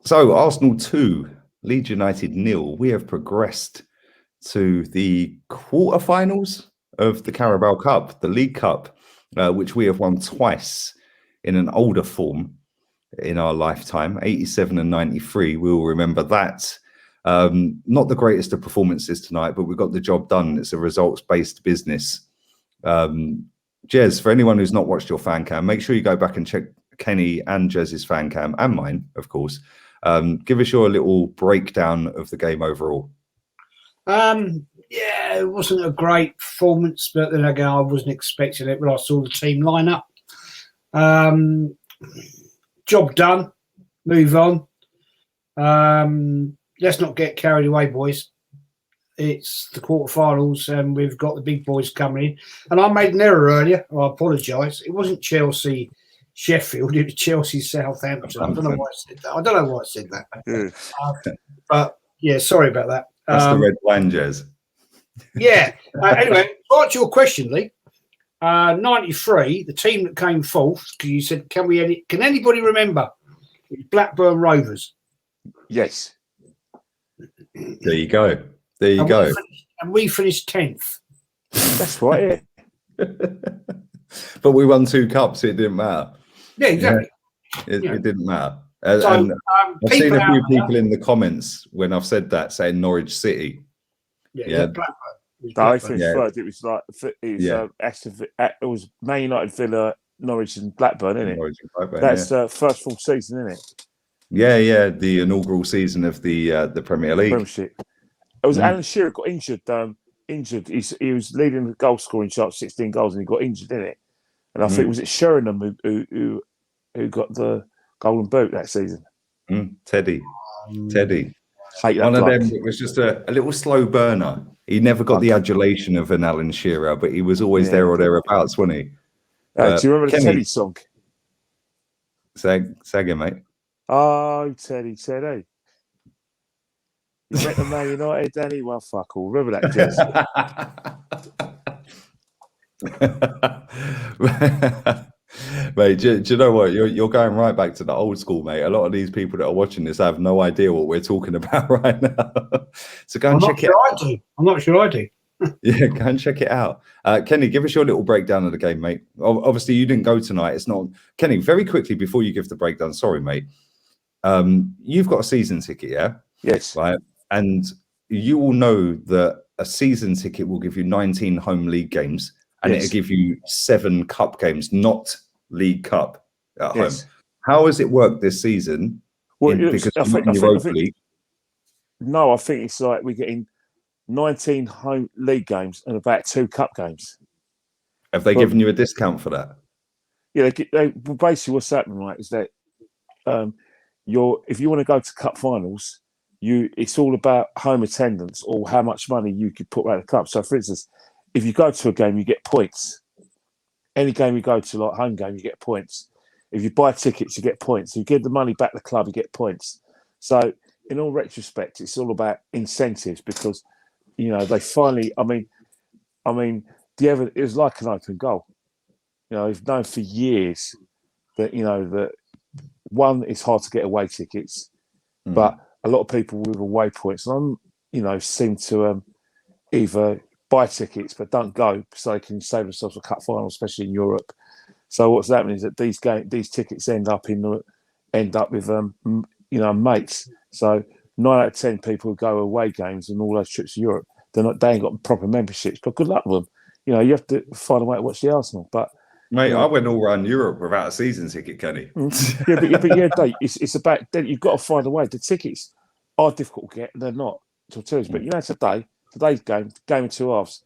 So Arsenal 2, Leeds United 0. We have progressed to the quarterfinals of the Carabao Cup, the League Cup, which we have won twice in an older form in our lifetime, 87 and 93. We will remember that. Not the greatest of performances tonight, but we got the job done. It's a results-based business. Jez, for anyone who's not watched your fan cam, make sure you go back and check Kenny and Jez's fan cam, and mine, of course. Give us your little breakdown of the game overall. Yeah, it wasn't a great performance, but then again, I wasn't expecting it when I saw the team lineup. Job done. Move on. Let's not get carried away, boys. It's the quarterfinals, and we've got the big boys coming in. And I made an error earlier. I apologise. It wasn't Chelsea Sheffield. It was Chelsea Southampton. I don't know why I said that. But yeah, sorry about that. That's the red wine, Jez. Yeah. Anyway, to answer your question, Lee. 93, the team that came fourth, because you said, can anybody remember? It was Blackburn Rovers. Yes. There you go. There you go. We finished 10th. That's right, yeah. But we won 2 cups, so it didn't matter. Yeah, exactly. It didn't matter. So, and I've seen a few people in the comments when I've said that saying Norwich City. Yeah. I think third. It was like it was Man United, Villa, Norwich, and Blackburn, isn't it? Norwich and Blackburn, that's the first full season, isn't it? Yeah, the inaugural season of the Premier League. Premiership. It was Alan Shearer got injured. He was leading the goal scoring chart, 16 goals, and he got injured in it. And I think was it Sheringham who got the Golden Boot that season. Teddy. One of them. It was just a little slow burner. He never got the adulation of an Alan Shearer, but he was always there or thereabouts, wasn't he? Do you remember the Teddy song? Say again, mate. Oh, Teddy. You met the Man United, Danny? Well, fuck all. Remember that, Jez? Mate, do you know what? You're going right back to the old school, mate. A lot of these people that are watching this have no idea what we're talking about right now. So go and check it out. I'm not sure I do. Yeah, go and check it out. Kenny, give us your little breakdown of the game, mate. Obviously, you didn't go tonight. It's not Kenny. Very quickly before you give the breakdown, sorry, mate. You've got a season ticket, yeah? Yes. Right, and you will know that a season ticket will give you 19 home league games, and it'll give you 7 cup games, not League Cup at home. How has it worked this season? Well, I think it's like we're getting 19 home league games and about 2 cup games. Have they given you a discount for that? Yeah, basically what's happening, right, is that if you want to go to cup finals, it's all about home attendance or how much money you could put around the cup. So, for instance, if you go to a game, you get points. Any game you go to, like home game, you get points. If you buy tickets, you get points. If you give the money back to the club, you get points. So, in all retrospect, it's all about incentives because, they finally. It was like an open goal. We've known for years that that one, it's hard to get away tickets, but a lot of people with away points, seem to either buy tickets but don't go so they can save themselves a cup final, especially in Europe. So what's happening is that these tickets end up with mates. So 9 out of 10 people who go away games and all those trips to Europe, they ain't got proper memberships. But good luck with them. You have to find a way to watch the Arsenal. But mate, I went all around Europe without a season ticket, Kenny. Dave, it's about you've got to find a way. The tickets are difficult to get; they're not. But today's game of 2 halves.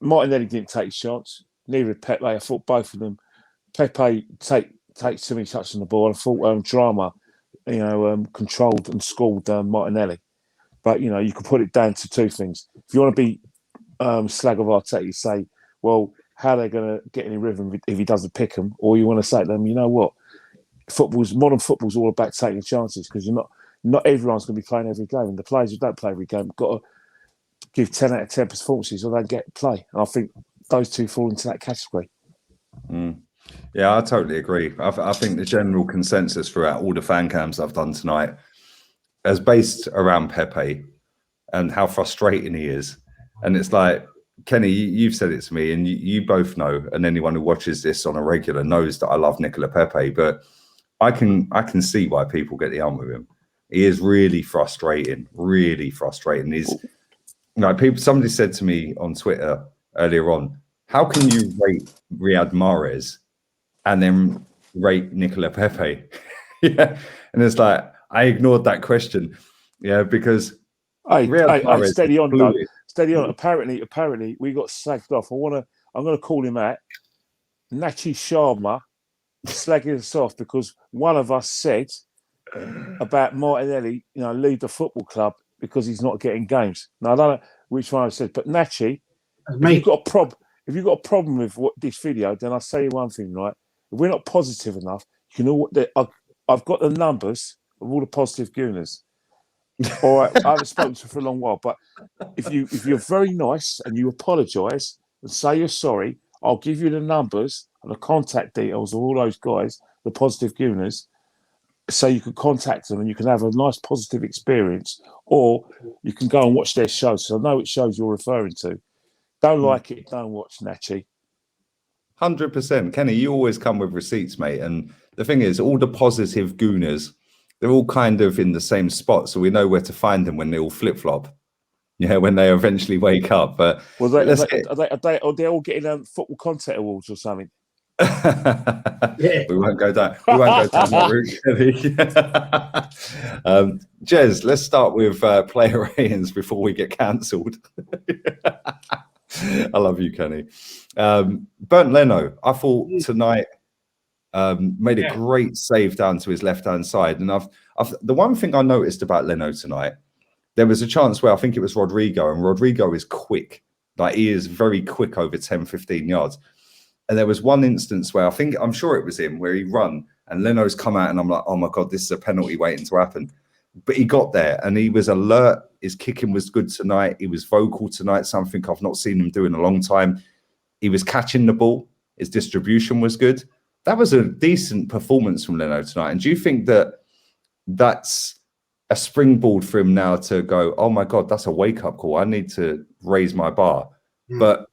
Martinelli didn't take his chance. Neither did Pepe. I thought both of them. Pepe takes too many touches on the ball. I thought Drama, controlled and scored Martinelli. But you can put it down to 2 things. If you want to be slag of Arteta, you say, well, how are they going to get any rhythm if he doesn't pick them? Or you want to say to them, you know what? Modern football's all about taking chances because not everyone's going to be playing every game. And the players who don't play every game have got to give 10 out of 10 performances or they get play. And I think those 2 fall into that category. Yeah, I totally agree. I think the general consensus throughout all the fan cams I've done tonight is based around Pepe and how frustrating he is. And it's like, Kenny, you've said it to me, and you both know, and anyone who watches this on a regular knows that I love Nicola Pepe, but I can see why people get the arm with him. He is really frustrating, really frustrating. He's like, somebody said to me on Twitter earlier on, how can you rate Riyad Mahrez and then rate Nicola Pepe? Yeah. And it's like, I ignored that question. Yeah, because Hey, Mahrez steady on, fluid. Doug. Steady on. Apparently, we got slagged off. I'm gonna call him out. Nachi Sharma slagging us off because one of us said about Martinelli, leave the football club because he's not getting games. Now I don't know which one I said, but Nachi, if you've got a problem with this video, then I'll say you one thing, right? If we're not positive enough, you know what? I've got the numbers of all the positive gooners. All right, I haven't spoken to you for a long while, but if you're very nice and you apologise and say you're sorry, I'll give you the numbers and the contact details of all those guys, the positive gooners, so you can contact them and you can have a nice positive experience, or you can go and watch their shows. So I know which shows you're referring to. Don't like it, don't watch, Nachi. 100%. Kenny, you always come with receipts, mate. And the thing is, all the positive gooners, they're all kind of in the same spot, so we know where to find them when they all flip-flop. Yeah, when they eventually wake up. But are they all getting football content awards or something? Yeah. We won't go down that route, Kenny. Jez, let's start with player ratings before we get cancelled. I love you, Kenny. Bernd Leno, I thought tonight made a great save down to his left-hand side. And the one thing I noticed about Leno tonight, there was a chance where I think it was Rodrigo, and Rodrigo is quick. Like, he is very quick over 10, 15 yards. And there was one instance where I'm sure it was him, where he run and Leno's come out and I'm like, oh my God, this is a penalty waiting to happen. But he got there and he was alert. His kicking was good tonight. He was vocal tonight, something I've not seen him do in a long time. He was catching the ball. His distribution was good. That was a decent performance from Leno tonight. And do you think that that's a springboard for him now to go, oh my God, that's a wake-up call. I need to raise my bar. But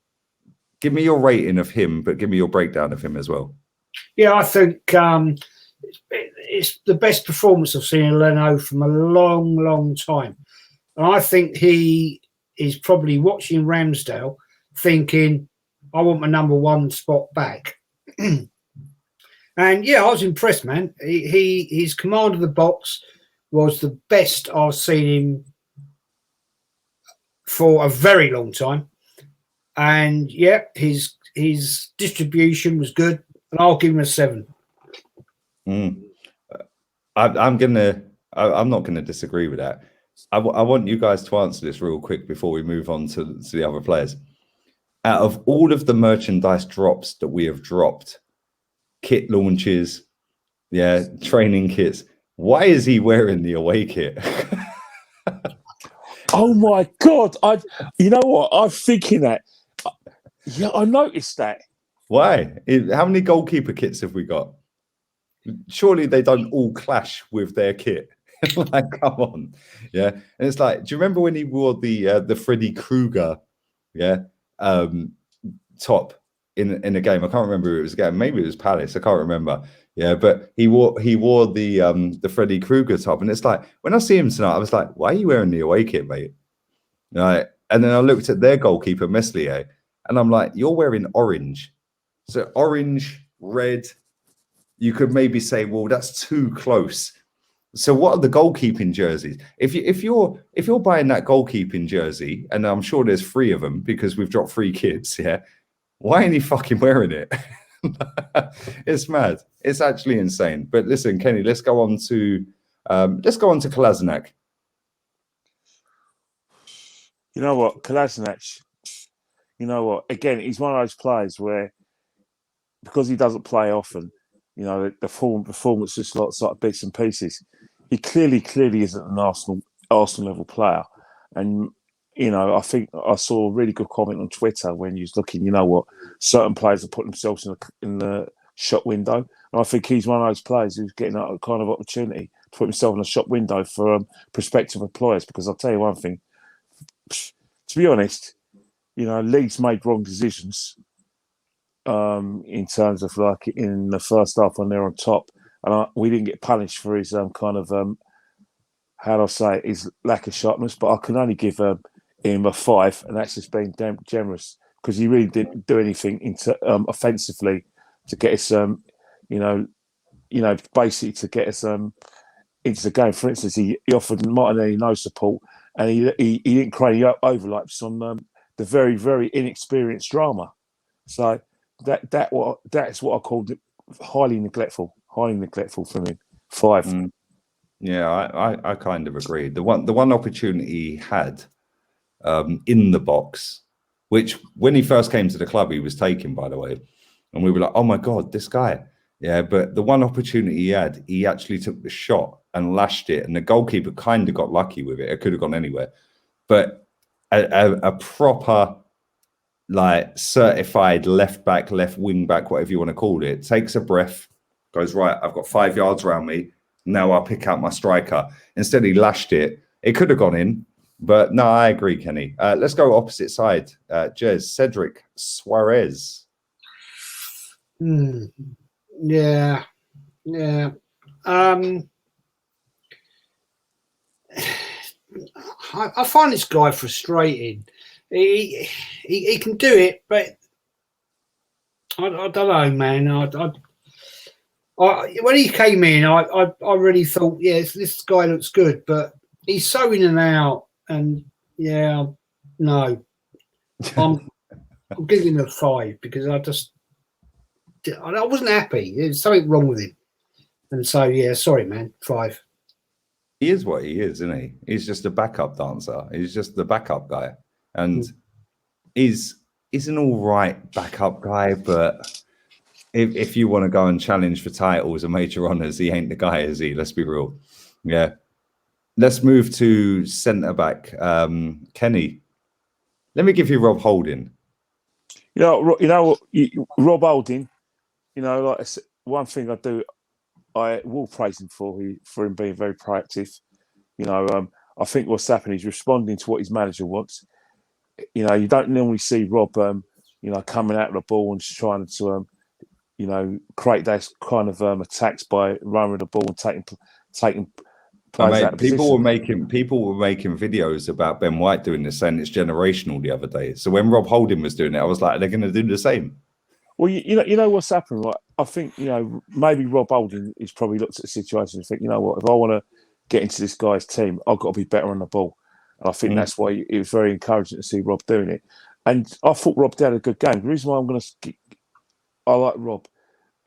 give me your rating of him, but give me your breakdown of him as well. Yeah, I think it's the best performance I've seen in Leno from a long, long time. And I think he is probably watching Ramsdale thinking, I want my number one spot back. And yeah, I was impressed, man. His command of the box was the best I've seen him for a very long time. And yeah, his distribution was good, and I'll give him a 7. I'm not going to disagree with that. I want you guys to answer this real quick before we move on to the other players. Out of all of the merchandise drops that we have dropped, kit launches, training kits, why is he wearing the away kit? Oh my God! You know what? I'm thinking that. Yeah, I noticed that. Why? How many goalkeeper kits have we got? Surely they don't all clash with their kit. Like, come on. Yeah. And it's like, do you remember when he wore the Freddy Krueger top in a game? I can't remember who it was a game. Maybe it was Palace. I can't remember. Yeah, but he wore the Freddy Krueger top. And it's like, when I see him tonight, I was like, why are you wearing the away kit, mate? Right. And then I looked at their goalkeeper, Meslier, and I'm like, you're wearing orange. So orange, red, you could maybe say, well, that's too close. So what are the goalkeeping jerseys? If you're buying that goalkeeping jersey, and I'm sure there's 3 of them because we've dropped 3 kids, why ain't he fucking wearing it? It's mad. It's actually insane. But listen, Kenny, let's go on to Kolasinac. You know what, Kolasinac, you know what, again, he's one of those players where, because he doesn't play often, the performance just lots like bits and pieces. He clearly isn't an Arsenal level player. And, I think I saw a really good comment on Twitter when he was looking, certain players have put themselves in the shop window. And I think he's one of those players who's getting that kind of opportunity to put himself in a shop window for prospective employers. Because I'll tell you one thing, to be honest, Leeds made wrong decisions in terms of like in the first half when they're on top. And we didn't get punished for his kind of, how do I say it, his lack of sharpness. But I can only give him a 5, and that's just being generous because he really didn't do anything offensively to get us, basically to get us into the game. For instance, he offered Martinelli no support, and he didn't create any overlaps on the very, very inexperienced drama. So that's what I called highly neglectful from him. 5. Yeah, I kind of agree. The one opportunity he had in the box, which when he first came to the club, he was taken, by the way. And we were like, oh my God, this guy. Yeah, but the one opportunity he had, he actually took the shot and lashed it. And the goalkeeper kind of got lucky with it. It could have gone anywhere. But a proper, like, certified left back, left wing back, whatever you want to call it, takes a breath, goes, right, I've got 5 yards around me. Now I'll pick out my striker. Instead, he lashed it. It could have gone in. But no, I agree, Kenny. Let's go opposite side. Jez, Cedric Suarez. Yeah. I find this guy frustrating. He can do it, but I don't know, man. When he came in, I really thought, yes, this guy looks good, but he's so in and out, and no, I'm giving him a 5 because I wasn't happy. There's something wrong with him, and so sorry, man, 5. He is what he is, isn't he? He's just a backup dancer. He's just the backup guy, and he's an all right backup guy, but. If you want to go and challenge for titles and major honours, he ain't the guy, is he? Let's be real. Yeah. Let's move to centre back. Kenny, let me give you Rob Holding. Rob Holding. Like one thing I will praise him for him being very proactive. I think what's happened is responding to what his manager wants. You don't normally see Rob, coming out of the ball and just trying to. Create those kind of attacks by running the ball and taking players out of position. People were making videos about Ben White doing this, saying it's generational the other day. So when Rob Holding was doing it, I was like, they're going to do the same. Well, you know what's happened, right? I think maybe Rob Holding has probably looked at the situation and think, you know what, if I want to get into this guy's team, I've got to be better on the ball. And I think that's why it was very encouraging to see Rob doing it. And I thought Rob did a good game. The reason why I like Rob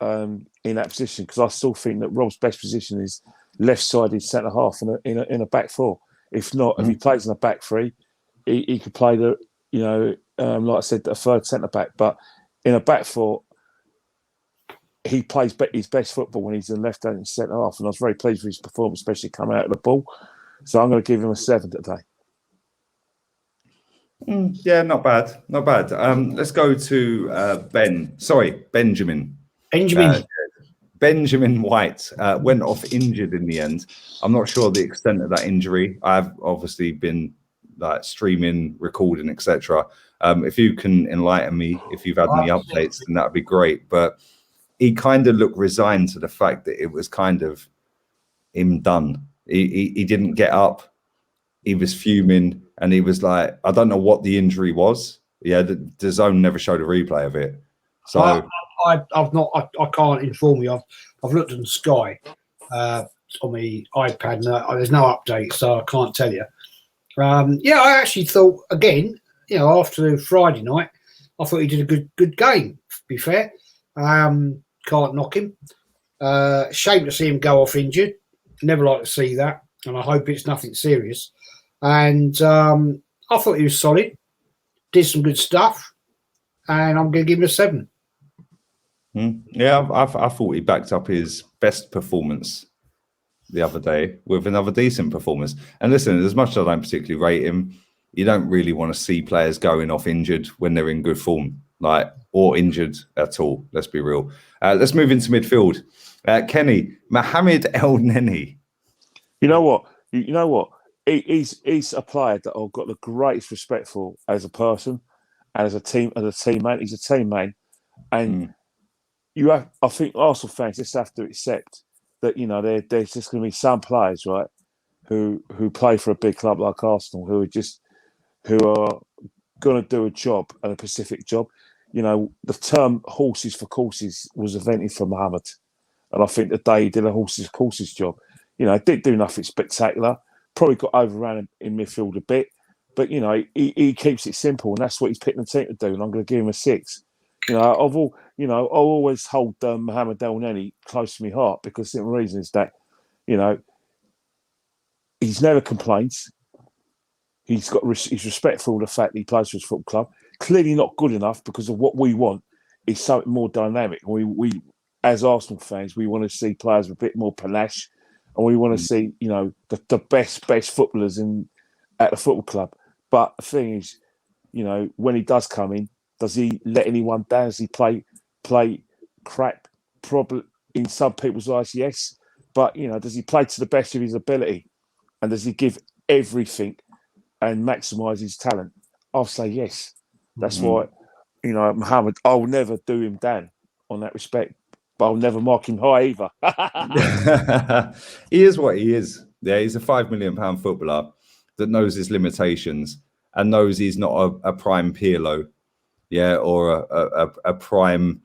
in that position because I still think that Rob's best position is left-sided centre half in a back 4. If not, if he plays in a back 3, he could play like I said, a third centre back. But in a back 4, he plays his best football when he's in left-handed centre half, and I was very pleased with his performance, especially coming out of the ball. So I'm going to give him a 7 today. Yeah, not bad. Let's go to Benjamin. Benjamin White went off injured in the end. I'm not sure the extent of that injury. I've obviously been streaming, recording, etc. If you can enlighten me, if you've had any updates, then that'd be great. But he kind of looked resigned to the fact that it was kind of him done. He didn't get up. He was fuming, and he was like, I don't know what the injury was. Yeah, the zone never showed a replay of it. So I've not. I can't inform you. I've looked on Sky on my iPad. And there's no update, so I can't tell you. I actually thought again. After the Friday night, I thought he did a good game. To be fair, can't knock him. Shame to see him go off injured. Never like to see that, and I hope it's nothing serious. And I thought he was solid. Did some good stuff, and I'm going to give him a 7. Yeah, I thought he backed up his best performance the other day with another decent performance. And listen, as much as I don't particularly rate him, you don't really want to see players going off injured when they're in good form. or injured at all. Let's be real. Let's move into midfield. Kenny, Mohamed El Neni. You know what? You know what? He's a player that I've got the greatest respect for as a person and as a teammate. He's a teammate, and I think Arsenal fans just have to accept that there's just going to be some players, right, who play for a big club like Arsenal who are going to do a job and a specific job. The term "horses for courses" was invented for Mohamed, and I think the day he did a horses for courses job, didn't do nothing spectacular. Probably got overrun in midfield a bit, but he keeps it simple, and that's what he's picking the team to do. And I'm going to give him a 6. I'll always hold Mohamed El Neni close to my heart because the reason is that he's never complains. He's respectful of the fact that he plays for his football club. Clearly not good enough because of what we want is something more dynamic. We as Arsenal fans, we want to see players with a bit more panache, and we want to see the best footballers at the football club. But the thing is, when he does come in, does he let anyone down? Does he play crap? Probably in some people's eyes, yes. But does he play to the best of his ability, and does he give everything and maximise his talent? I'll say yes. That's why, Mohamed, I'll never do him down on that respect, but I'll never mark him high either. He is what he is. Yeah, he's a £5 million footballer that knows his limitations and knows he's not a prime Pirlo, or a prime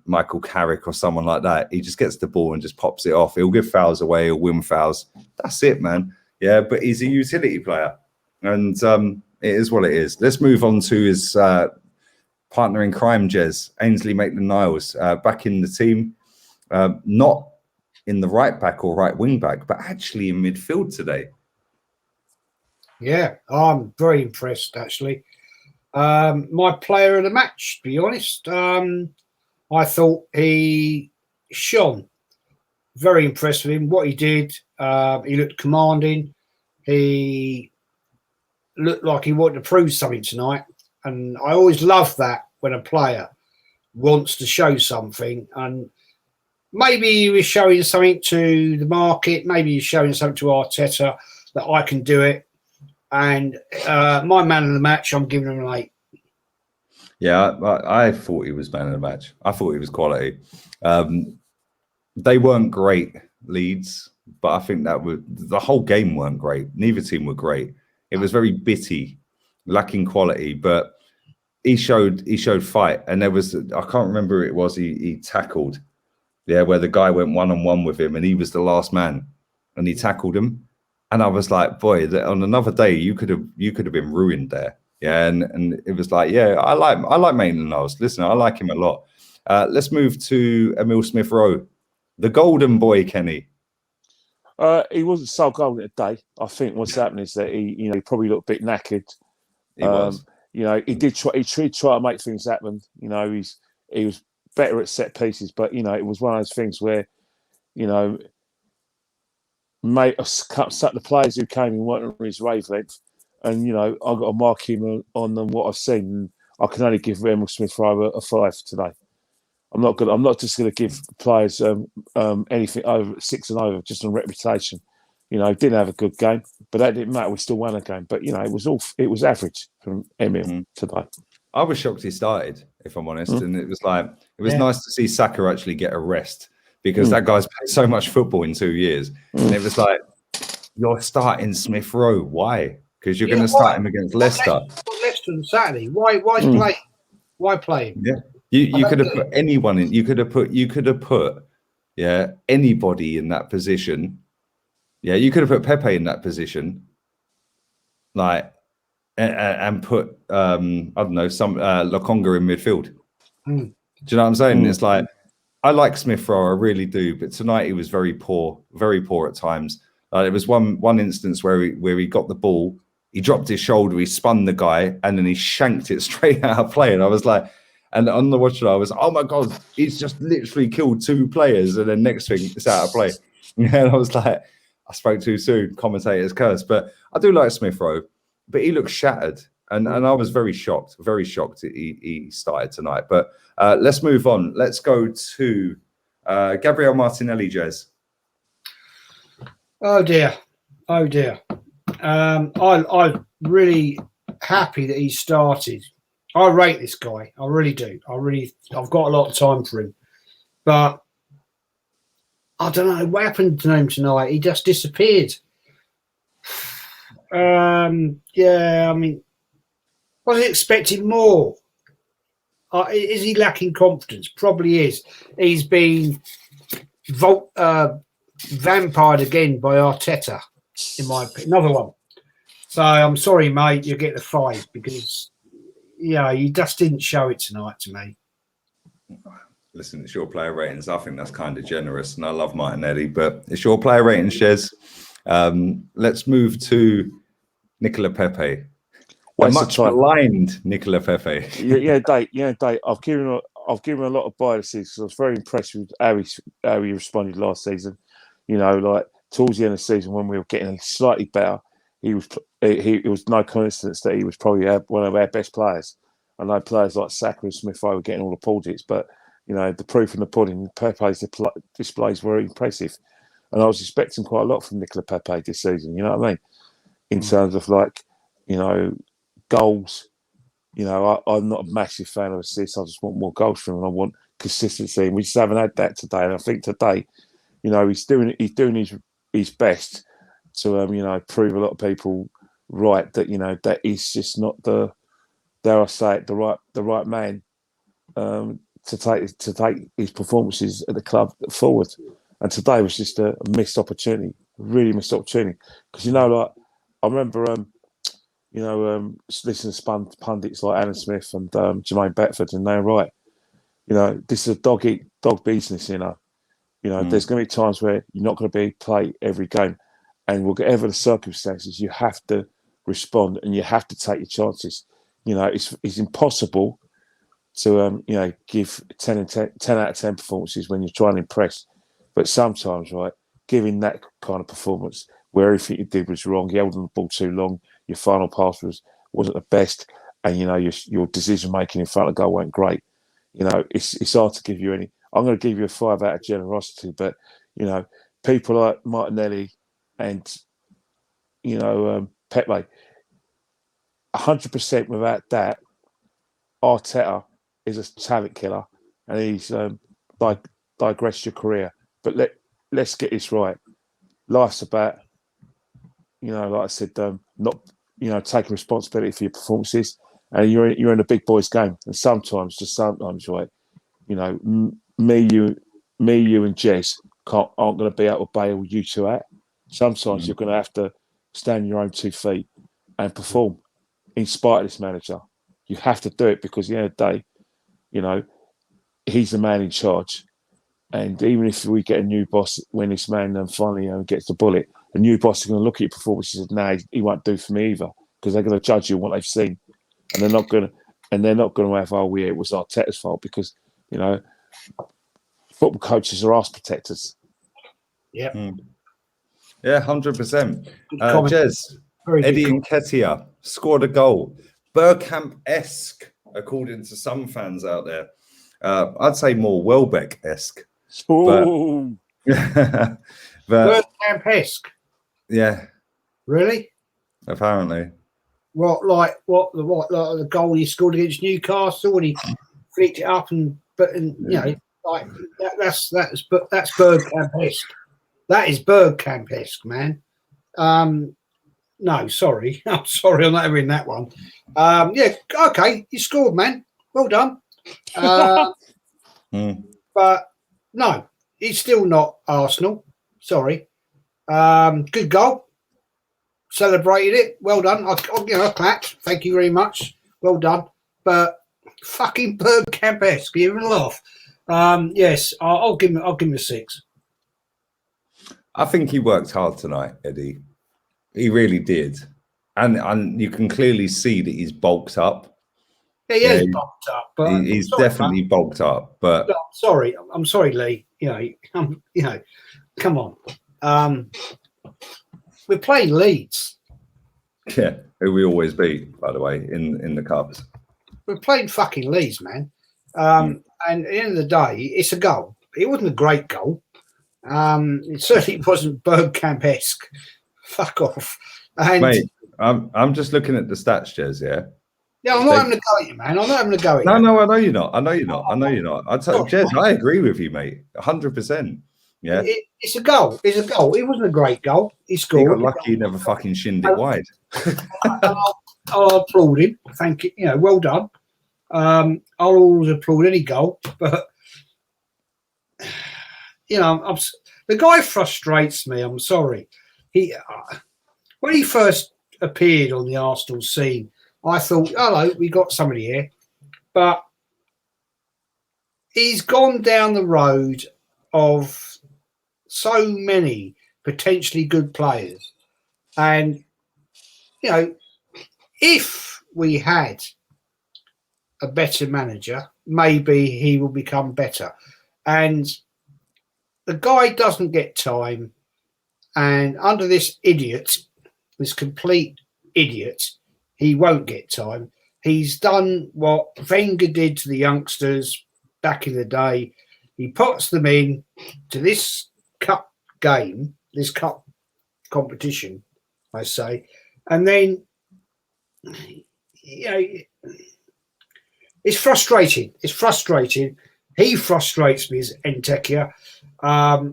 Michael Carrick or someone like that. He just gets the ball and just pops it off. He'll give fouls away, he'll win fouls. That's it, man. Yeah, but he's a utility player. And it is what it is. Let's move on to his partner in crime, Jez, Ainsley Maitland-Niles, back in the team. Not in the right back or right wing back, but actually in midfield today. Yeah, I'm very impressed, actually. My player of the match, to be honest. I thought he shone. Very impressed with him, what he did. He looked commanding. He looked like he wanted to prove something tonight. And I always love that when a player wants to show something. And maybe he was showing something to the market. Maybe he's showing something to Arteta that I can do it. And my man of the match, I'm giving him an 8. Yeah, I thought he was man of the match. I thought he was quality. They weren't great, Leeds, but I think the whole game weren't great. Neither team were great. It was very bitty, lacking quality, but he showed fight. And there was, I can't remember who it was, he tackled, where the guy went one-on-one with him and he was the last man and he tackled him. And I was like, boy, on another day, you could have been ruined there. Yeah, and it was like, I like Maitland-Niles. Listen, I like him a lot. Let's move to Emil Smith-Rowe, the golden boy, Kenny. He wasn't so golden today. I think what's happened is that he probably looked a bit knackered. He was. He did try. He tried to make things happen. He was better at set pieces, but it was one of those things where, the players who came in weren't on his wavelength, and I've got to mark him on what I've seen. And I can only give Emil Smith-Rowe a 5 today. I'm not just going to give players anything over 6 and over just on reputation. Didn't have a good game, but that didn't matter. We still won a game. But it was average from Emil today. I was shocked he started, if I'm honest, and it was nice to see Saka actually get a rest because that guy's played so much football in 2 years, and it was like, you're starting Smith-Rowe. Why? Because you're going to start him against Leicester. Leicester on Saturday. Why play? Why play him? Yeah. You could have put anyone in. You could have put anybody in that position. Yeah, you could have put Pepe in that position, and put I don't know, some Lokonga in midfield. Do you know what I'm saying? It's like, I like Smith-Rowe, I really do, but tonight he was very poor at times. There was one instance where he got the ball, he dropped his shoulder, he spun the guy, and then he shanked it straight out of play. And I was like, and on the watch, I was, oh my God, he's just literally killed 2 players, and then next thing, it's out of play. And I was like, I spoke too soon, commentator's curse. But I do like Smith-Rowe, but he looks shattered. And I was very shocked he started tonight. But let's move on. Let's go to Gabriel Martinelli, Jez. Oh dear. I'm really happy that he started. I rate this guy. I really do. I've got a lot of time for him. But I don't know what happened to him tonight. He just disappeared. Yeah, I mean, was he expecting more? Is he lacking confidence? Probably is. He's been vampired again by Arteta, in my opinion. Another one. So I'm sorry, mate. You get the 5 because, you just didn't show it tonight to me. Listen, it's your player ratings. I think that's kind of generous, and I love Martinelli, but it's your player ratings, Shez. Let's move to Nicola Pepe. A much maligned Nicola Pepe. Dave. I've given him a lot of biases because I was very impressed with how he responded last season. Like towards the end of the season when we were getting slightly better, it was no coincidence that he was probably one of our best players. I know players like Saka and Smith were getting all the plaudits, but the proof in the pudding, Pepe's displays were impressive, and I was expecting quite a lot from Nicola Pepe this season. You know what I mean? In terms of goals. I'm not a massive fan of assists. I just want more goals from him. I want consistency, and we just haven't had that today. And I think today, he's doing his best to prove a lot of people right that that he's just not the, dare I say it, the right man to take his performances at the club forward. And today was just a missed opportunity, really missed opportunity. Because I remember listening to pundits like Alan Smith and Jermaine Beckford, and they're right. This is a dog eat dog business. There's going to be times where you're not going to play every game, and whatever the circumstances, you have to respond and you have to take your chances. It's impossible to give 10 out of 10 performances when you're trying to impress. But sometimes, right, giving that kind of performance where everything you did was wrong, you held on the ball too long, your final pass wasn't the best, and your decision making in front of goal weren't great. It's hard to give you any. I'm going to give you a 5 out of generosity, but people like Martinelli and Pepe, 100% without that, Arteta is a talent killer, and he's digressed your career. But let's get this right. Life's about, like I said, not taking responsibility for your performances, and you're in a big boys game. And sometimes, right, me, you, and Jez aren't going to be able to bail you two out. Sometimes you're going to have to stand on your own 2 feet and perform in spite of this manager. You have to do it because at the end of the day, he's the man in charge. And even if we get a new boss when this man finally gets the bullet, a new boss is going to look at your performances and say, he won't do for me either, because they're going to judge you on what they've seen, and they're not going to have, it was Arteta's fault, because football coaches are arse protectors. Yeah. Yeah, 100%. Jez, Eddie Nketiah scored a goal. Bergkamp-esque, according to some fans out there. I'd say more Welbeck-esque. But Bergkamp-esque. Yeah. Really? Apparently. What the goal he scored against Newcastle, and he flicked it up that's Bergkamp-esque. That is Bergkamp-esque, man. No, sorry. I'm sorry, I'm not having that one. Okay, you scored, man. Well done. But no, he's still not Arsenal. Sorry. Good goal. Celebrated it. Well done. I clapped. Thank you very much. Well done. But fucking Bergkamp-esque. You even laugh. Yes, I'll give him a 6. I think he worked hard tonight, Eddie. He really did, and you can clearly see that he's bulked up. Yeah, he is bulked up, but he's definitely bulked up. But I'm sorry, Lee. Come on. We're playing Leeds. Yeah, who we always beat, by the way, in the cups. We're playing fucking Leeds, man. And at the end of the day, it's a goal. It wasn't a great goal. It certainly wasn't Bergkamp-esque. Fuck off. And Mate, I'm just looking at the stats, Jez, yeah? yeah, I'm not having a go at you, man. I'm not having a go at you. No, I know you're not. I know you're not. Jez, I agree with you, mate. 100%. Yeah. It's a goal. It's a goal. It wasn't a great goal. He He scored. got lucky he never fucking shinned it wide. I'll applaud him. Thank you. You know, well done. I'll always applaud any goal, but you know, the guy frustrates me. I'm sorry. When he first appeared on the Arsenal scene, I thought, hello, we got somebody here, but he's gone down the road of so many potentially good players, and you know, if we had a better manager, maybe he will become better. And the guy doesn't get time. And under this idiot, this complete idiot, he won't get time. He's done what Wenger did to the youngsters back in the day. He puts them in to this cup game, this cup competition, I say. And then, you know, it's frustrating. It's frustrating. He frustrates me as Entekia. I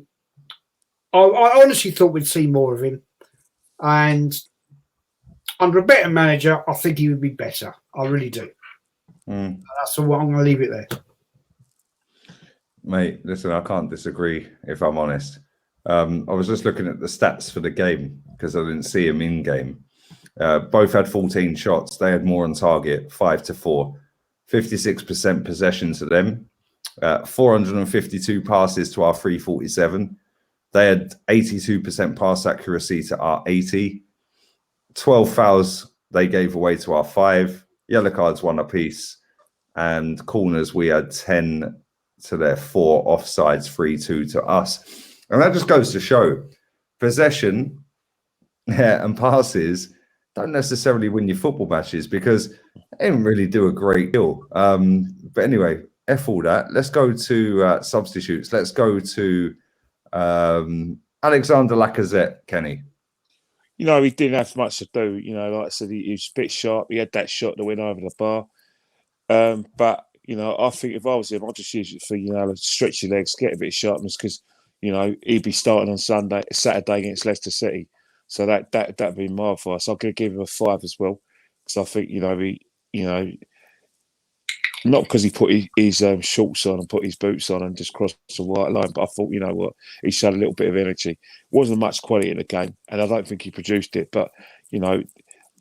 honestly thought we'd see more of him. And under a better manager, I think he would be better. I really do. That's all. I'm going to leave it there. Mate, listen, I can't disagree, if I'm honest. I was just looking at the stats for the game because I didn't see him in game. Both had 14 shots. They had more on target, 5-4. 56% possession to them, 452 passes to our 347. They had 82% pass accuracy to our 80. 12 fouls they gave away to our 5. Yellow cards 1 apiece. And corners, we had 10 to their 4. Offsides 3-2 to us. And that just goes to show possession and passes don't necessarily win your football matches because they didn't really do a great deal. But anyway, F all that. Let's go to substitutes. Let's go to Alexander Lacazette, Kenny. You know, he didn't have much to do. You know, like I said, he was a bit sharp. He had that shot that went over the bar. But, you know, I think if I was him, I'd just use it for, you know, stretch your legs, get a bit of sharpness because, you know, he'd be starting on Saturday against Leicester City. So that'd be my advice. I'm going to give him a 5 as well because I think not because he put his shorts on and put his boots on and just crossed the white line, but I thought, you know what, he showed a little bit of energy. Wasn't much quality in the game, and I don't think he produced it. But you know,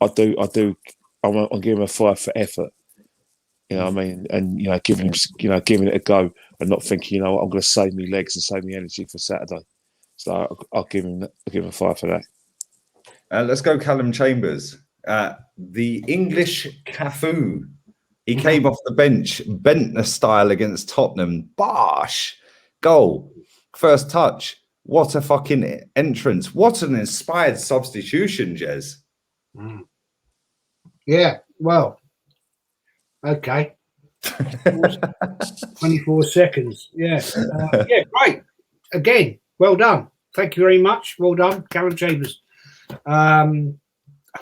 I'm giving him a 5 for effort. You know what I mean? And you know, giving it a go and not thinking, you know, I'm going to save me legs and save me energy for Saturday. So I'll give him a 5 for that. Let's go Callum Chambers. The English Cafu. He came off the bench, Bentner style against Tottenham. Bosh! Goal. First touch. What a fucking entrance. What an inspired substitution, Jez. Yeah, well, okay. 24 seconds. Yeah. Yeah, great. Again, well done. Thank you very much. Well done, Callum Chambers. I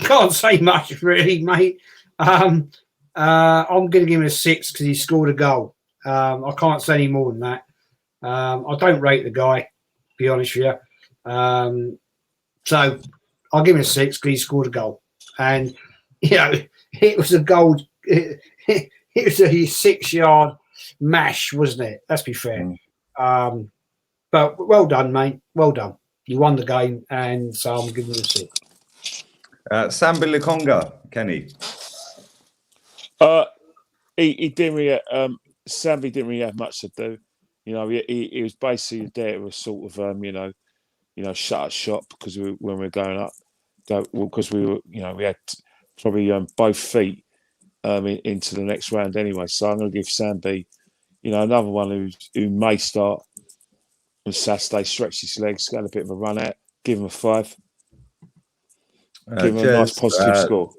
can't say much really, mate. I'm going to give him a 6 because he scored a goal. I can't say any more than that. I don't rate the guy, to be honest with you. So I'll give him a 6 because he scored a goal. And, you know, it was a goal. It was a 6-yard mash, wasn't it? Let's be fair. But well done, mate. Well done. You won the game, and so I'm giving you a 6. Sambi Lukonga, Kenny. He didn't really. Sambi didn't really have much to do. You know, he was basically there to sort of shut up shop because when we were going up, because we were, you know, we had probably both feet into the next round anyway. So I'm going to give Sambi, you know, another one who may start on Saturday, stretch his legs, get a bit of a run out, give him a 5. Give him a nice Jez, positive score.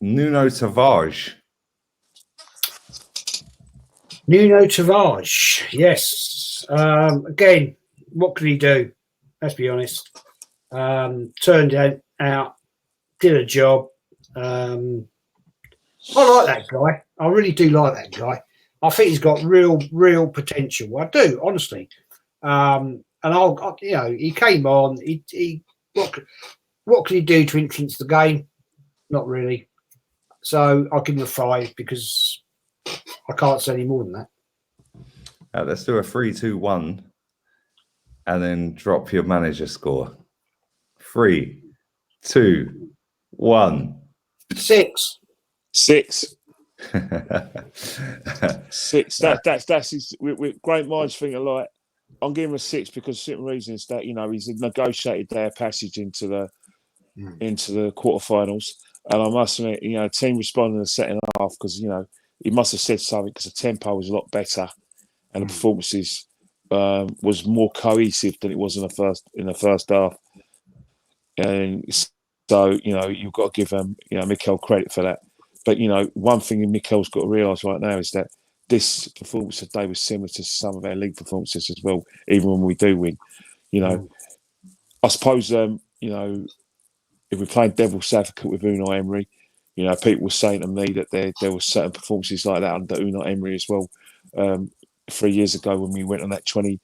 Nuno Tavares. Nuno Tavares, yes. Again, what could he do? Let's be honest. Turned out, did a job. I like that guy. I really do like that guy. I think he's got real potential. I do, honestly. And he came on. What could he do to influence the game? Not really. So I'll give him a 5 because I can't say any more than that. Let's do a 3-2-1 and then drop your manager score. 3, 2, 1. 6. 6. 6. That's his, with great minds think alike. I'm giving him a 6 because certain reasons that he's negotiated their passage into the quarterfinals, and I must admit, the team responded in the second half because he must have said something because the tempo was a lot better and the performances was more cohesive than it was in the first half, and so you've got to give Mikel credit for that. But one thing Mikel's got to realise right now is that this performance today was similar to some of our league performances as well, even when we do win. I suppose, if we're playing devil's advocate with Unai Emery, people were saying to me that there were certain performances like that under Unai Emery as well 3 years ago when we went on that 20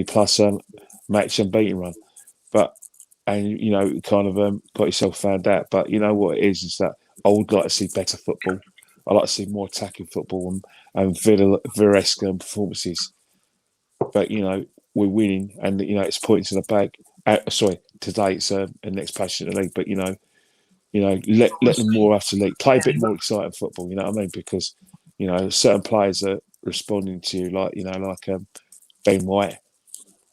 plus match unbeaten run. Kind of got yourself found out. But you know what it is that I would like to see better football. I like to see more attacking football and Villa-esque performances. But, we're winning and, it's points in the bag. Today it's a next passion in the league. But, let them more out to league. Play a bit more exciting football, you know what I mean? Because, certain players are responding to you like Ben White.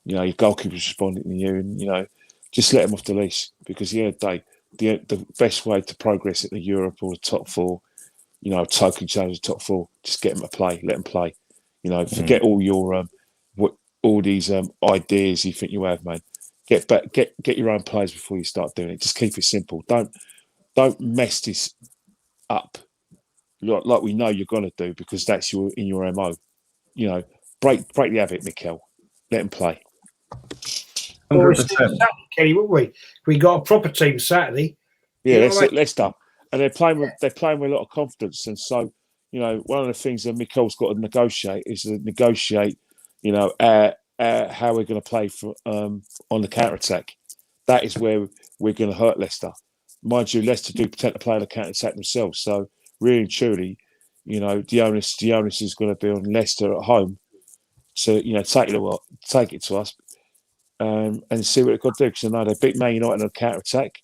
Your goalkeeper's responding to you and, just let them off the leash. Because the end of the day, the best way to progress at the Europe or the top 4, token challenge the top 4. Just get them to play. Let them play. Forget all your all these ideas you think you have, man. Get back. Get your own players before you start doing it. Just keep it simple. Don't mess this up like we know you're gonna do because that's in your MO. Break the habit, Mikel. Let them play. 100%. Kenny, wouldn't we? We got a proper team Saturday. Yeah, let's do. And they're playing with a lot of confidence. And so, one of the things that Mikel's got to negotiate is how we're going to play on the counter attack. That is where we're going to hurt Leicester. Mind you, Leicester do tend to play on the counter attack themselves. So really and truly, the onus is going to be on Leicester at home to take it to us and see what they've got to do. Because I know they beat Man United on the counter attack.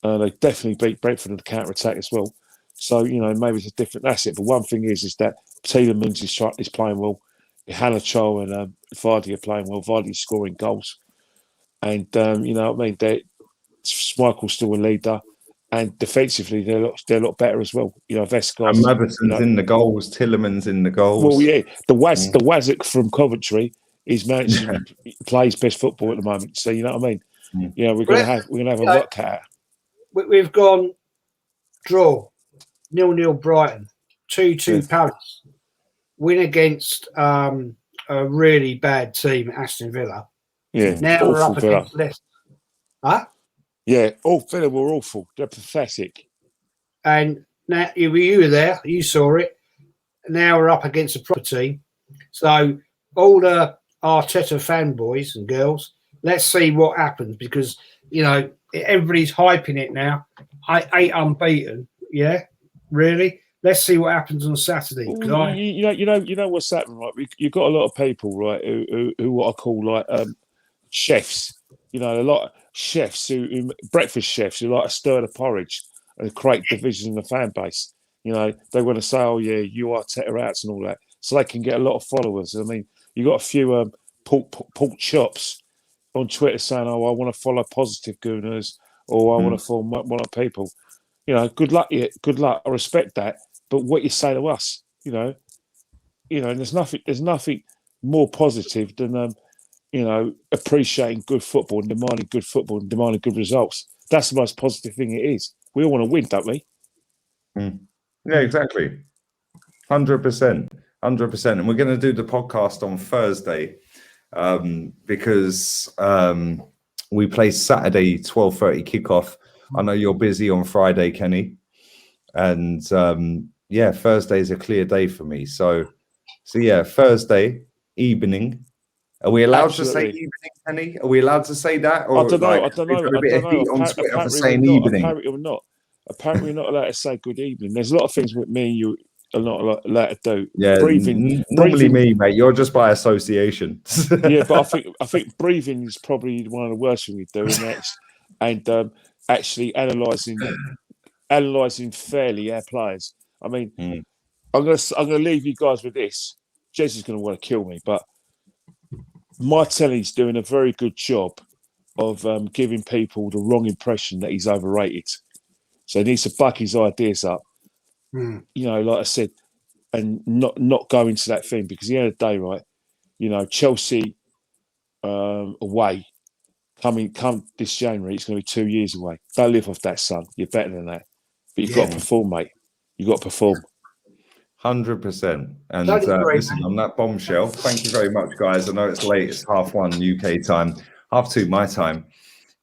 They definitely beat Brentford on the counter attack as well. So maybe it's a different asset. But one thing is that Tielemans is playing well. Hanacho and Vardy are playing well. Vardy's scoring goals, and you know what I mean. Schmeichel's still a leader, and defensively they're a lot better as well. Vescos And Maddison's in the goals. Tielemans in the goals. Well, yeah, the Wazzock from Coventry is managing to play his best football at the moment. So you know what I mean. We're gonna have a work cut out. We've gone draw 0-0 Brighton, 2-2 Palace, win against a really bad team, Aston Villa. Yeah, now we're up against Leicester. Huh? Yeah, Villa were awful. They're pathetic. And now you were there, you saw it. Now we're up against a proper team. So all the Arteta fanboys and girls, let's see what happens because everybody's hyping it now. 8 unbeaten, yeah, really. Let's see what happens on Saturday. You know what's happening, right? You've got a lot of people, right, who what I call chefs. A lot of chefs who breakfast chefs who like to stir the porridge and create division in the fan base. They want to say, "Oh yeah, you are Arteta outs and all that," so they can get a lot of followers. I mean, you got a few pork chops on Twitter saying, "Oh, I want to follow positive gooners," or "I want to follow one of people." Good luck. Yeah, good luck. I respect that. But what you say to us, and there's nothing more positive than appreciating good football and demanding good results. That's the most positive thing it is. We all want to win, don't we? Yeah, exactly. 100%. 100%. And we're going to do the podcast on Thursday because we play Saturday 12:30 kickoff. I know you're busy on Friday, Kenny. And yeah, Thursday is a clear day for me. So yeah, Thursday evening. Are we allowed to say evening, Kenny? Are we allowed to say that? Or I don't know. I don't know. Apparently we're not. Apparently, we're not allowed to say good evening. There's a lot of things with me and you are not allowed to do. Yeah, normally me, mate. You're just by association. Yeah, but I think breathing is probably one of the worst things we do, and actually analysing fairly our players. I mean, I'm gonna leave you guys with this. Jez is going to want to kill me, but my telly's doing a very good job of giving people the wrong impression that he's overrated. So he needs to buck his ideas up. You know, like I said, and not go into that thing, because at the end of the day, right, you know, Chelsea away come this January, it's going to be 2 years away. Don't live off that, son. You're better than that. But you've got to perform, mate. You've got to perform. 100%. And listen, on that bombshell, thank you very much, guys. I know it's late. It's 1:30 UK time, 2:30 my time.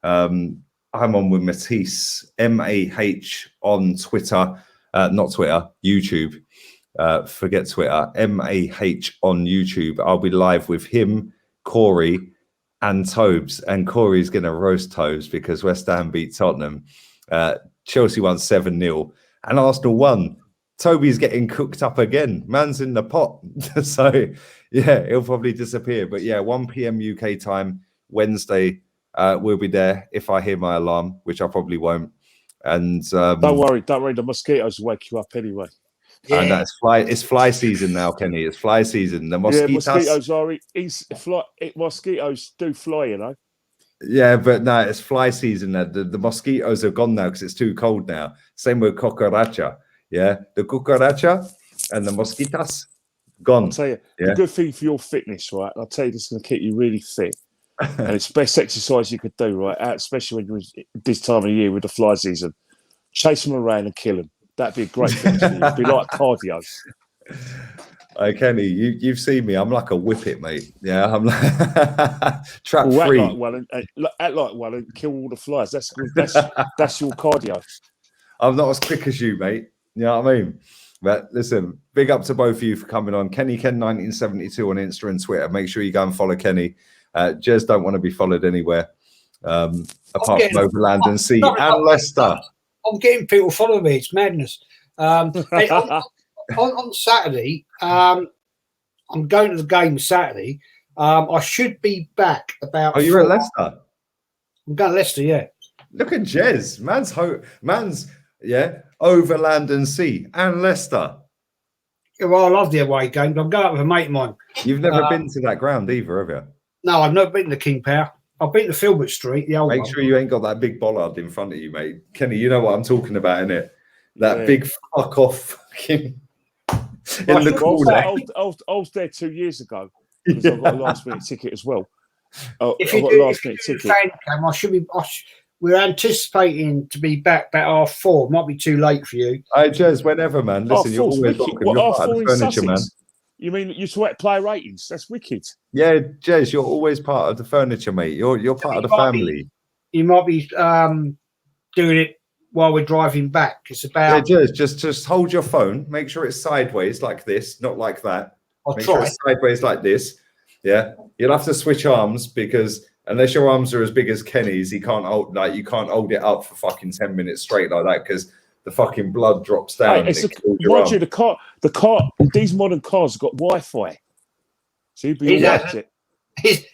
I'm on with Matisse, MAH on Twitter, not Twitter, YouTube. Forget Twitter, MAH on YouTube. I'll be live with him, Corey, and Tobes. And Corey's going to roast Tobes because West Ham beat Tottenham. Chelsea won 7-0 and Arsenal won. Toby's getting cooked up again. Man's in the pot. So, yeah, he'll probably disappear. But, yeah, 1 p.m. UK time, Wednesday, we'll be there if I hear my alarm, which I probably won't. And don't worry. The mosquitoes will wake you up anyway. Yeah. And it's fly season now, Kenny. It's fly season. The mosquitoes, mosquitoes do fly, you know. Yeah, but no, it's fly season now. The mosquitoes are gone now because it's too cold now. Same with cucaracha. Yeah, the cucaracha and the mosquitos gone. I'll tell you, the good thing for your fitness, right? I'll tell you, this is going to keep you really fit. And it's the best exercise you could do, right? Especially when you're this time of year with the fly season. Chase them around and kill them. That'd be a great thing for you. It'd be like cardio. Hey, Kenny, you've seen me. I'm like a whippet, mate. Yeah, I'm like trap free. Act like one and kill all the flies. That's your cardio. I'm not as quick as you, mate. You know what I mean? But listen, big up to both of you for coming on. Kenny Ken 1972 on Insta and Twitter. Make sure you go and follow Kenny. Jez don't want to be followed anywhere apart from Overland and Sea and Leicester. I'm getting people following me. It's madness. Hey, on Saturday, I'm going to the game Saturday. I should be back about. Oh, you're at Leicester? I'm going to Leicester, yeah. Look at Jez. Man's Overland and Sea and Leicester. Yeah, well, I love the away games. I'm going up with a mate of mine. You've never been to that ground either, have you? No, I've never been to King Power. I've been to Filbert Street, the old one. Make sure you ain't got that big bollard in front of you, mate. Kenny, you know what I'm talking about, innit? That big fuck off fucking in the corner. I was there 2 years ago because I got a last minute ticket as well. If you do fan cam, we're anticipating to be back about 4:30. Might be too late for you. Hey, Jez, whenever, man. Listen, you're always welcome. You're part of the furniture, man. You mean you sweat player ratings? That's wicked. Yeah, Jez, you're always part of the furniture, mate. You're part of the family. You might be doing it while we're driving back. It's about. Yeah, Jez, just hold your phone. Make sure it's sideways like this, not like that. I'll Make try. Sure it's sideways like this. Yeah, you'll have to switch arms because unless your arms are as big as Kenny's, you can't hold it up for fucking 10 minutes straight like that because the fucking blood drops down. Mind you, the car, these modern cars have got Wi-Fi. So you'd be all right. His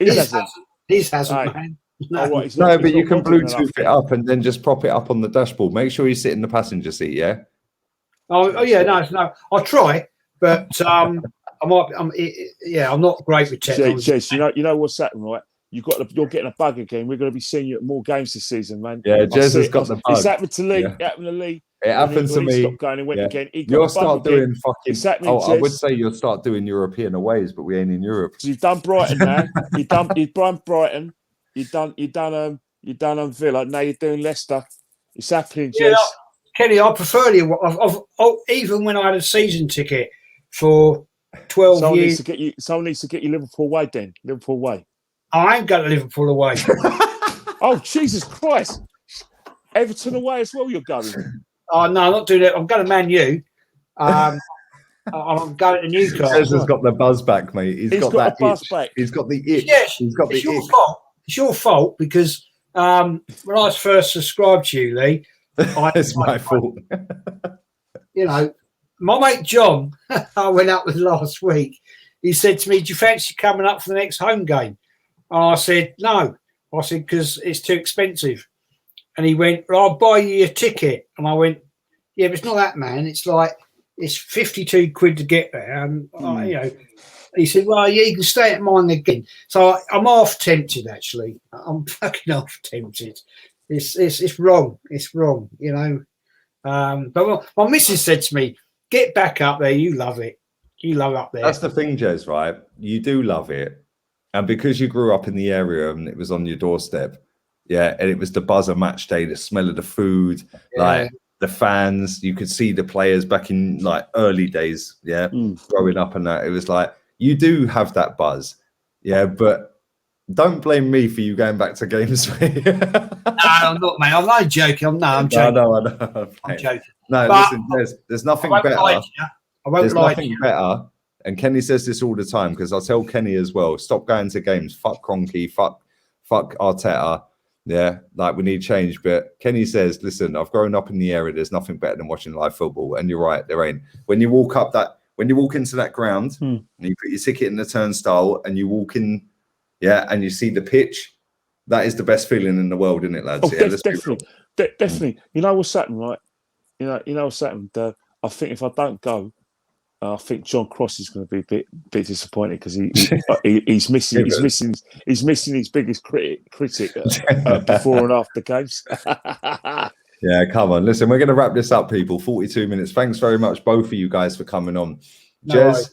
hasn't, man. No, but you can Bluetooth it up and then just prop it up on the dashboard. Make sure you sit in the passenger seat, yeah? Oh yeah, no. I'll try, but I'm not great with technology. Jez, you know what's happening, right? You're getting a bug again. We're going to be seeing you at more games this season, man. Yeah, Jez has got the bug. It's happened to Lee. It happened to Lee. It happened to me. Stopped going and went again. You'll start doing fucking. I would say you'll start doing European aways, but we ain't in Europe. So you've done Brighton now. You've done Brighton. You've done You're done on Villa. Now you're doing Leicester. It's happening, Jez. Yeah, Kenny, I prefer you. Even when I had a season ticket for 12 years. Someone needs to get you Liverpool away then. Liverpool away. I ain't going to Liverpool away. Oh, Jesus Christ. Everton away as well, you're going. Oh, no, I'm not doing it. I'm going to Man U. I'm going to Newcastle. Jez has got the buzz back, mate. He's got that buzz itch. back. He's got the itch. Yes, He's got it's the your itch. fault. It's your fault because when I first subscribed to you, Lee, It's my fault. You know, my mate John, I went up with last week. He said to me, "Do you fancy coming up for the next home game?" And I said, "No." I said, "Because it's too expensive." And he went, "Well, I'll buy you a ticket." And I went, "Yeah, but it's not that, man. It's like it's 52 quid to get there." And you know, he said, "Well, yeah, you can stay at mine again." So I'm half tempted, actually. I'm fucking half tempted. It's wrong. It's wrong, you know. But my missus said to me, "Get back up there. You love it. You love up there." That's the thing, Jez, right? You do love it. And because you grew up in the area and it was on your doorstep, yeah, and it was the buzz of match day, the smell of the food, like the fans, you could see the players back in like early days, growing up and that. It was like, you do have that buzz, yeah, but don't blame me for you going back to games. No, I'm not, mate. I'm not joking. I'm joking. No, I'm joking. No, But listen, there's nothing better. There's nothing better. And Kenny says this all the time because I'll tell Kenny as well, stop going to games. Fuck Kroenke, fuck Arteta. Yeah, like we need change. But Kenny says, listen, I've grown up in the area. There's nothing better than watching live football. And you're right, there ain't. When you walk into that ground and you put your ticket in the turnstile and you walk in, and you see the pitch, that is the best feeling in the world, isn't it, lads? Oh, definitely. Definitely. You know what's happened, right? You know what's happened. I think if I don't go, I think John Cross is going to be a bit disappointed because he's missing his biggest critic before and after games. Yeah, come on. Listen, we're going to wrap this up, people. 42 minutes. Thanks very much, both of you guys, for coming on. Jez,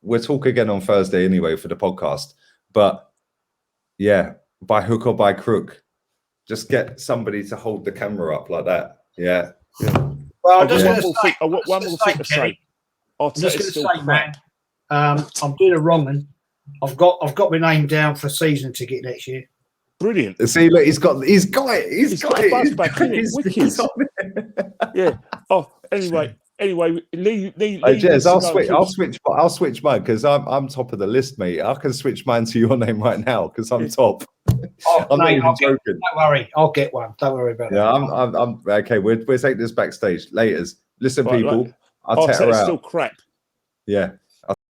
we'll talk again on Thursday anyway for the podcast. But yeah, by hook or by crook, just get somebody to hold the camera up like that. Yeah. Well, one more thing to say. I'm just going to say, man, I'm doing a wrong one. I've got my name down for a season ticket next year. Brilliant. See, look, he's got it. He's got it. Buzz back, yeah. Oh, anyway, Lee. Jez, I'll switch mine because I'm top of the list, mate. I can switch mine to your name right now because I'm top. I'm not even joking. Don't worry, I'll get one. Don't worry about it. Yeah, I'm okay. We'll take this backstage later. Listen, people, I'll take her out. Still crap. Yeah.